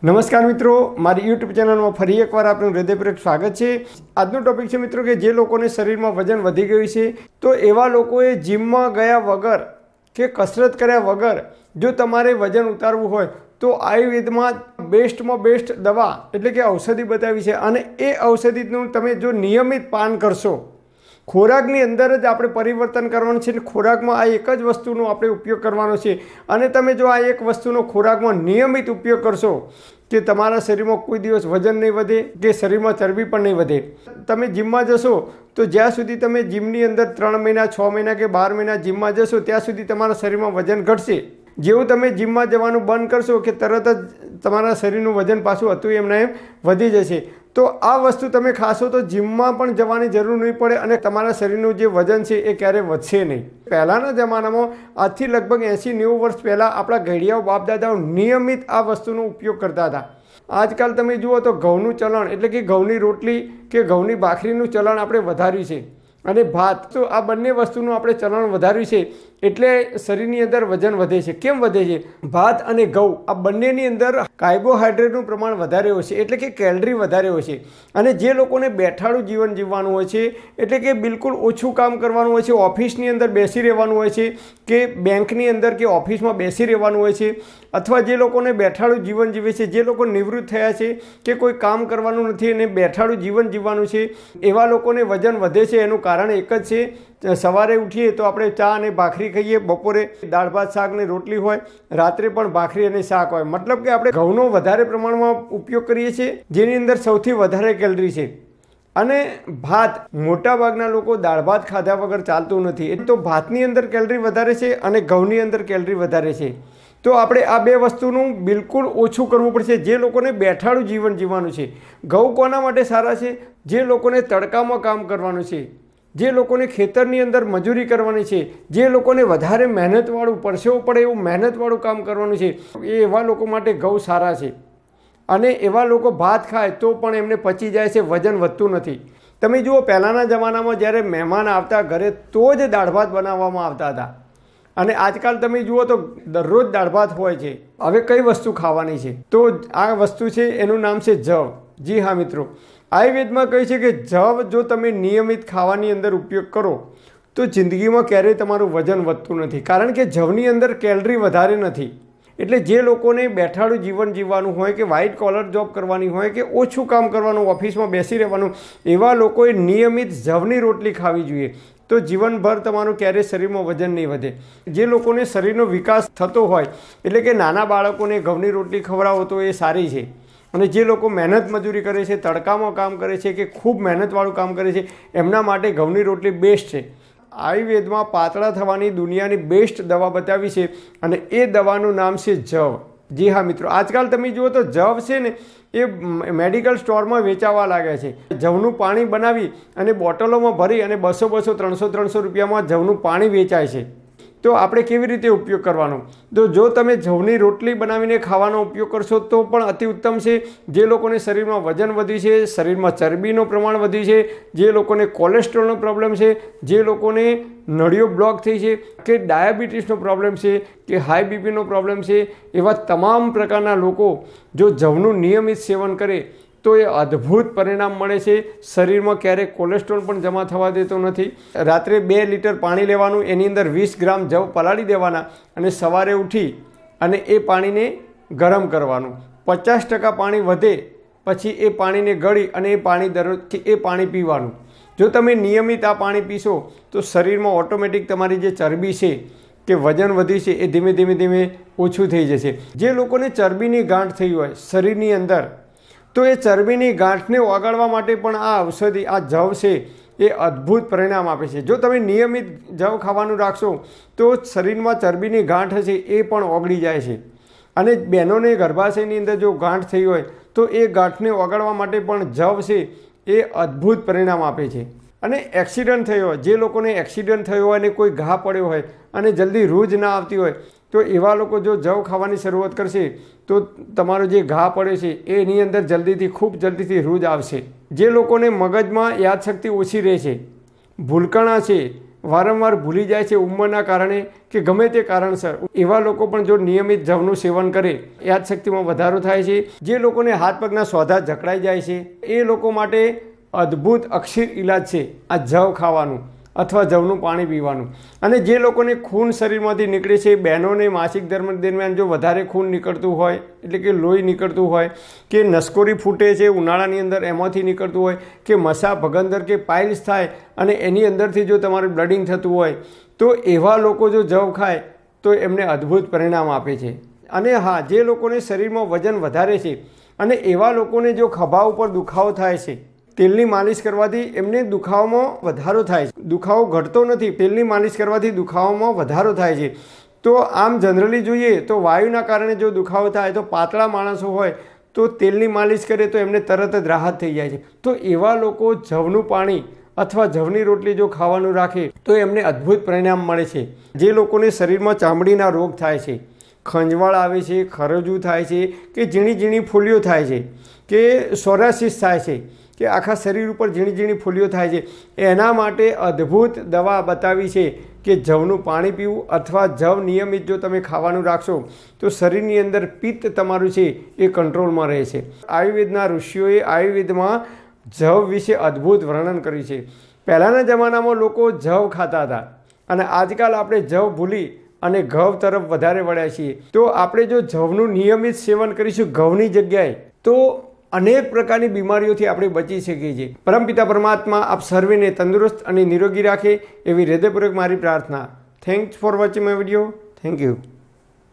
નમસ્કાર મિત્રો, મારી યુટ્યુબ ચેનલમાં ફરી એકવાર આપનું હૃદયપૂર્વક સ્વાગત છે। આજનો ટોપિક છે મિત્રો કે જે લોકોને શરીરમાં વજન વધી ગયું છે તો એવા લોકોએ જીમમાં ગયા વગર કે કસરત કર્યા વગર જો તમારે વજન ઉતારવું હોય તો આયુર્વેદમાં બેસ્ટમાં બેસ્ટ દવા એટલે કે ઔષધિ બતાવી છે અને એ ઔષધિનું તમે જો નિયમિત પાન કરશો, ખોરાકની અંદર જ આપણે પરિવર્તન કરવાનું છે। ખોરાકમાં આ એક જ વસ્તુનો આપણે ઉપયોગ કરવાનો છે અને તમે જો આ એક વસ્તુનો ખોરાકમાં નિયમિત ઉપયોગ કરશો કે તમારા શરીરમાં કોઈ દિવસ વજન નહીં વધે કે શરીરમાં ચરબી પણ નહીં વધે। તમે જીમમાં જશો તો જ્યાં સુધી તમે જીમની અંદર 3 મહિના 6 મહિના કે 12 મહિના જીમમાં જશો ત્યાં સુધી તમારા શરીરમાં વજન ઘટશે। જેવું તમે જીમમાં જવાનું બંધ કરશો કે તરત જ તમારા શરીરનું વજન પાછું હતું એમને એમ વધી જશે। તો આ વસ્તુ તમે ખાશો તો જીમમાં પણ જવાની જરૂર નહીં પડે અને તમારા શરીરનું જે વજન છે એ ક્યારેય વધશે નહીં। પહેલાંના જમાનામાં આજથી લગભગ 80-90 વર્ષ પહેલાં આપણા ઘડિયાઓ બાપદાદાઓ નિયમિત આ વસ્તુનો ઉપયોગ કરતા હતા। આજકાલ તમે જુઓ તો ઘઉંનું ચલણ એટલે કે ઘઉંની રોટલી કે ઘઉંની ભાખરીનું ચલણ આપણે વધાર્યું છે અને ભાત, તો આ બંને વસ્તુનું આપણે ચલણ વધાર્યું છે એટલે શરીરની અંદર વજન વધે છે। કેમ વધે છે? ભાત અને ઘઉં આ બંનેની અંદર કાર્બોહાઈડ્રેટનું પ્રમાણ વધારે હોય છે એટલે કે કેલરી વધારે હોય છે અને જે લોકોને બેઠાડું જીવન જીવવાનું હોય છે એટલે કે બિલકુલ ઓછું કામ કરવાનું હોય છે, ઓફિસની અંદર બેસી રહેવાનું હોય છે કે બેંકની અંદર કે ઓફિસમાં બેસી રહેવાનું હોય છે અથવા જે લોકોને બેઠાડું જીવન જીવે છે, જે લોકો નિવૃત્ત થયા છે કે કોઈ કામ કરવાનું નથી અને બેઠાડું જીવન જીવવાનું છે, એવા લોકોને વજન વધે છે। એનું કારણ એક જ છે, સવારે ઉઠીએ તો આપણે ચા અને ભાખરી ખાઈએ, બપોરે દાળ ભાત શાક ને રોટલી હોય, રાત્રે પણ ભાખરી અને શાક હોય, મતલબ કે આપણે ઘઉંનો વધારે પ્રમાણમાં ઉપયોગ કરીએ છીએ જેની અંદર સૌથી વધારે કેલરી છે। અને ભાત, મોટા ભાગના લોકો દાળ ભાત ખાધા વગર ચાલતું નથી, એ તો ભાતની અંદર કેલરી વધારે છે અને ઘઉંની અંદર કેલરી વધારે છે। તો આપણે આ બે વસ્તુનું બિલકુલ ઓછું કરવું પડશે। જે લોકોને બેઠાડું જીવન જીવવાનું છે, ઘઉં કોના માટે સારા છે? જે લોકોને તડકામાં કામ કરવાનું છે, જે લોકોને ખેતરની અંદર મજૂરી કરવાની છે, જે લોકોને વધારે મહેનતવાળું પરસેવો પડે એવું મહેનતવાળું કામ કરવાનું છે, એ એવા લોકો માટે ઘઉં સારા છે। અને એવા લોકો ભાત ખાય તો પણ એમને પચી જાય છે, વજન વધતું નથી। તમે જુઓ પહેલાંના જમાનામાં જ્યારે મહેમાન આવતા ઘરે તો જ દાળ ભાત બનાવવામાં આવતા હતા અને આજકાલ તમે જુઓ તો દરરોજ દાળ ભાત હોય છે। હવે કઈ વસ્તુ ખાવાની છે? તો આ વસ્તુ છે એનું નામ છે જવ। જી હા મિત્રો, આયુર્વેદમાં કહે છે કે જવ જો તમે નિયમિત ખાવાની અંદર ઉપયોગ કરો તો જિંદગીમાં ક્યારેય તમારું વજન વધતું નથી, કારણ કે જવની અંદર કેલરી વધારે નથી। એટલે જે લોકોને બેઠાડું જીવન જીવવાનું હોય કે વ્હાઇટ કોલર જોબ કરવાની હોય કે ઓછું કામ કરવાનું, ઓફિસમાં બેસી રહેવાનું, એવા લોકોએ નિયમિત જવની રોટલી ખાવી જોઈએ તો જીવનભર તમારું ક્યારેય શરીરમાં વજન નહીં વધે। જે લોકોને શરીરનો વિકાસ થતો હોય એટલે કે નાના બાળકોને ઘઉંની રોટલી ખવડાવો તો એ સારી છે અને જે લોકો મહેનત મજૂરી કરે છે, તડકામાં કામ કરે છે કે ખૂબ મહેનતવાળું કામ કરે છે, એમના માટે ઘઉંની રોટલી બેસ્ટ છે। આયુર્વેદમાં પાતળા થવાની દુનિયાની બેસ્ટ દવા બતાવી છે અને એ દવાનું નામ છે જવ। જી હા મિત્રો, આજકાલ તમે જુઓ તો જવ છે ને એ મેડિકલ સ્ટોરમાં વેચાવા લાગ્યા છે। જવનું પાણી બનાવી અને બોટલોમાં ભરી અને 200-200, 300-300 રૂપિયામાં જવનું પાણી વેચાય છે। તો આપણે કેવી રીતે ઉપયોગ કરવાનો? તો જો તમે જવની રોટલી બનાવીને ખાવાનો ઉપયોગ કરશો તો પણ અતિ ઉત્તમ છે। જે લોકોને શરીરમાં વજન વધ્યું છે, શરીરમાં ચરબીનું પ્રમાણ વધ્યું છે, જે લોકોને કોલેસ્ટ્રોલનો પ્રોબ્લેમ છે, જે લોકોને નળીઓ બ્લોક થઈ છે કે ડાયાબિટીસનો પ્રોબ્લેમ છે કે હાઈ બીપીનો પ્રોબ્લેમ છે, એવા તમામ પ્રકારના લોકો જો જવનું નિયમિત સેવન કરે તો એ અદ્ભુત પરિણામ મળે છે। શરીરમાં ક્યારેય કોલેસ્ટ્રોલ પણ જમા થવા દેતો નથી। રાત્રે 2 લીટર પાણી લેવાનું, એની અંદર 20 ગ્રામ જવ પલાળી દેવાના અને સવારે ઉઠી અને એ પાણીને ગરમ કરવાનું। 50% પાણી વધે પછી એ પાણીને ગળી અને એ પાણી દરરોજ એ પાણી પીવાનું। જો તમે નિયમિત આ પાણી પીશો તો શરીરમાં ઓટોમેટિક તમારી જે ચરબી છે કે વજન વધ્યું છે એ ધીમે ધીમે ઓછું થઈ જશે। જે લોકોને ચરબીની ગાંઠ થઈ હોય શરીરની અંદર તો એ ચરબીની ગાંઠને ઓગાળવા માટે પણ આ ઔષધિ, આ જવ છે એ અદ્ભુત પરિણામ આપે છે। જો તમે નિયમિત જવ ખાવાનું રાખશો તો શરીરમાં ચરબીની ગાંઠ હશે એ પણ ઓગળી જાય છે અને બહેનોને ગર્ભાશયની અંદર જો ગાંઠ થઈ હોય તો એ ગાંઠને ઓગાળવા માટે પણ જવ છે એ અદ્ભુત પરિણામ આપે છે। અને એક્સિડન્ટ થયો હોય, જે લોકોને એક્સિડન્ટ થયો હોય અને કોઈ ઘા પડ્યો હોય અને જલ્દી રૂજ ના આવતી હોય તો એવા લોકો જો જવ ખાવાની શરૂઆત કરશે તો તમારો જે ઘા પડે છે એની અંદર ખૂબ જલ્દીથી રૂજ આવશે। જે લોકોને મગજમાં યાદશક્તિ ઓછી રહે છે, ભૂલકણા છે, વારંવાર ભૂલી જાય છે ઉંમરના કારણે કે ગમે તે કારણસર, એવા લોકો પણ જો નિયમિત જવનું સેવન કરે યાદશક્તિમાં વધારો થાય છે. જે લોકોને હાથ પગના સોધા જકડાઈ જાય છે એ લોકો માટે અદ્ભુત અક્ષીર ઇલાજ છે આ જવ ખાવાનું અથવા જવનું પાણી પીવાનું. અને જે લોકોને ખૂન શરીરમાંથી નીકળે છે, બહેનોને માસિક ધર્મ દરમિયાન જો વધારે ખૂન નીકળતું હોય, એટલે કે લોહી નીકળતું હોય, કે નસકોરી ફૂટે છે ઉનાળાની અંદર એમાંથી નીકળતું હોય, કે મસા ભગંદર કે પાઇલ્સ થાય અને એની અંદરથી જો તમારું બ્લડિંગ થતું હોય, તો એવા લોકો જો જવ ખાય તો એમને અદ્ભુત પરિણામ આપે છે. અને હા, જે લોકોને શરીરમાં વજન વધારે છે અને એવા લોકોને જો ખભા ઉપર દુખાવો થાય છે, તેલની માલિશ કરવાથી એમને દુખાવામાં વધારો થાય છે. દુખાવો ઘટતો નથી, તેલની માલિશ કરવાથી દુખાવામાં વધારો થાય છે. તો આમ જનરલી જોઈએ તો વાયુના કારણે જો દુખાવો થાય તો પાતળા માણસો હોય તો તેલની માલિશ કરે તો એમને તરત જ રાહત થઈ જાય છે. તો એવા લોકો જવનું પાણી અથવા જવની રોટલી જો ખાવાનું રાખે તો એમને અદ્ભુત પરિણામ મળે છે. જે લોકોને શરીરમાં ચામડીના રોગ થાય છે, ખંજવાળ આવે છે, ખરજવું થાય છે, કે ઝીણી ઝીણી ફૂલીઓ થાય છે, કે સોરાસિસ થાય છે, કે આખા શરીર ઉપર ઝીણી ઝીણી ફૂલીઓ થાય છે, એના માટે અદ્ભુત દવા બતાવી છે કે જવનું પાણી પીવું અથવા જવ નિયમિત જો તમે ખાવાનું રાખશો તો શરીરની અંદર પિત્ત તમારું છે એ કંટ્રોલમાં રહે છે. આયુર્વેદના ઋષિઓએ આયુર્વેદમાં જવ વિશે અદ્ભુત વર્ણન કર્યું છે. પહેલાંના જમાનામાં લોકો જવ ખાતા હતા અને આજકાલ આપણે જવ ભૂલી અને ઘઉં તરફ વધારે વળ્યા છીએ. તો આપણે જો જવનું નિયમિત સેવન કરીશું ઘઉંની જગ્યાએ તો અનેક પ્રકારની બીમારીઓથી આપણે બચી શકીએ છીએ. પરમપિતા પરમાત્મા આપ સર્વેને તંદુરસ્ત અને નિરોગી રાખે એવી હૃદયપૂર્વક મારી પ્રાર્થના. Thanks for watching my video. Thank you.